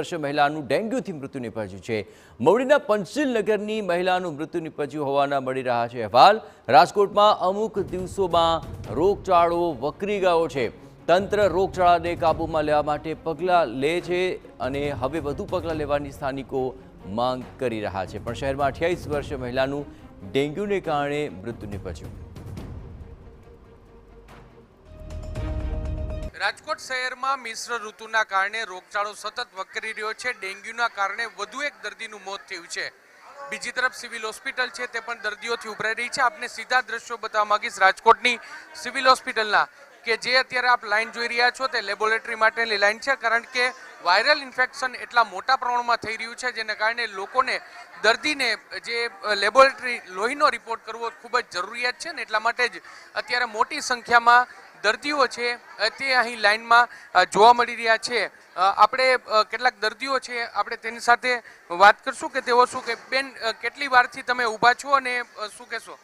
વર્ષીય મહિલાનું ડેન્ગ્યુથી મૃત્યુ નિપજ્યું છે। મવડીના પંચશીલ નગરની મહિલાનું મૃત્યુ નિપજ્યું હોવાના મળી રહ્યા છે અહેવાલ। રાજકોટમાં અમુક દિવસોમાં રોગચાળો વકરી ગયો છે। તંત્ર રોગચાળાને કાબૂમાં લેવા માટે પગલાં લે છે અને હવે વધુ પગલાં લેવાની સ્થાનિકો માંગ કરી રહ્યા છે, પણ શહેરમાં 28 વર્ષીય મહિલાનું ડેન્ગ્યુને કારણે મૃત્યુ નિપજ્યું। રાજકોટ શહેરમાં મિશ્ર ઋતુના કારણે રોગચાળો સતત વકરી રહ્યો છે। ડેન્ગ્યુના કારણે વધુ એક દર્દીનું મોત થયું છે। બીજી તરફ સિવિલ હોસ્પિટલ છે તે પણ દર્દીઓથી ઉભરાઈ રહી છે। આપને સીધા દ્રશ્યો બતાવવા માંગીશ રાજકોટની સિવિલ હોસ્પિટલના, કે જે અત્યારે આપ લાઈન જોઈ રહ્યા છો તે લેબોરેટરી માટેની લાઈન છે, કારણ કે વાયરલ ઇન્ફેક્શન એટલા મોટા પ્રમાણમાં થઈ રહ્યું છે જેને કારણે લોકોને દર્દીને જે લેબોરેટરી લોહીનો રિપોર્ટ કરવો ખૂબ જ જરૂરિયાત છે ને એટલા માટે જ અત્યારે મોટી સંખ્યામાં દર્દીઓ છે તે અહીં લાઈનમાં જોવા મળી રહ્યા છે। આપણે કેટલાક દર્દીઓ છે આપણે તેની સાથે વાત કરશું કે તેઓ શું કે બેન કેટલી વારથી તમે ઊભા છો અને શું કહેશો?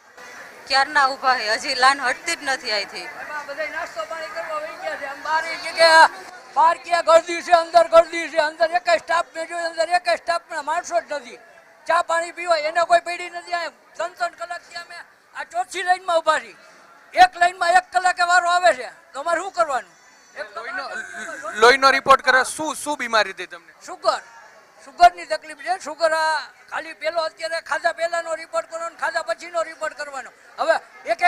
ક્યારના ઊભા છે, હજી લાઈન હટતી જ નથી અહીંથી। બધા નાસ્તો પાણી કરવા વહી ગયા છે, બહાર જગ્યા બહાર ક્યાં ગળદી છે, અંદર ગળદી છે, અંદર એક સ્ટાફ મેં જોયું, અંદર એક સ્ટાફના માણસો જ નથી। ચા પાણી પીવા એને કોઈ પડી નથી। 3-3 કલાકથી અમે આ ચોથી લાઈનમાં ઊભા છીએ। એક લાઈનમાં 1 કલાકે વારો આવે છે તો અમારે શું કરવાનું? લોહીનો રિપોર્ટ કરે શું બીમારી થઈ તમને? સુગરની તકલીફ છે। સુગર ખાલી પેલો અત્યારે ખાધા પહેલાનો રિપોર્ટ કરવાનો, ખાધા પછીનો રિપોર્ટ કરવાનો। હવે એક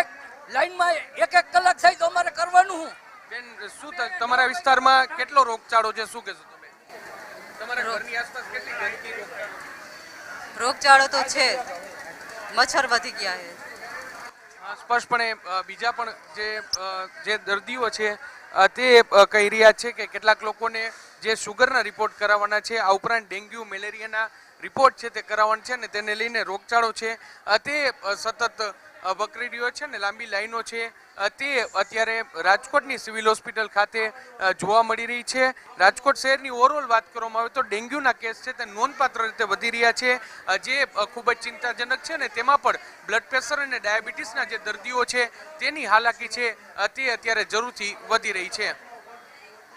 લાઈનમાં 1-1 કલાક થાય તો અમારે કરવાનું શું? બેન શું તમારા વિસ્તારમાં કેટલો રોગચાળો છે, શું કહેશો તમે? તમારા ઘરની આસપાસ કેટલી ગંદકી રોગચાળો તો છે, મચ્છર વધી ગયા છે। સ્પષ્ટપણે બીજા પણ જે દર્દીઓ છે તે કહી રહ્યા છે કે કેટલાક લોકોને જે શુગરના રિપોર્ટ કરાવવાના છે, આ ઉપરાંત ડેન્ગ્યુ મેલેરિયાના રિપોર્ટ છે તે કરાવવાના છે અને તેને લઈને રોગચાળો છે તે સતત વકરી રહ્યો છે ને લાંબી લાઈનો છે તે અત્યારે રાજકોટની સિવિલ હોસ્પિટલ ખાતે જોવા મળી રહી છે। રાજકોટ શહેરની ઓવરઓલ વાત કરવામાં આવે તો ડેન્ગ્યુના કેસ છે તે નોંધપાત્ર રીતે વધી રહ્યા છે, જે ખૂબ જ ચિંતાજનક છે ને તેમાં પણ બ્લડ પ્રેશર અને ડાયાબિટીસના જે દર્દીઓ છે તેની હાલાકી છે તે અત્યારે જરૂરથી વધી રહી છે।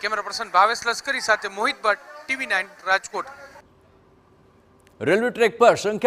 કેમેરા પર્સન ભાવેશ લશ્કરી સાથે Mohit Bhatt, TV9 Rajkot. Railway track પર સંખ્યા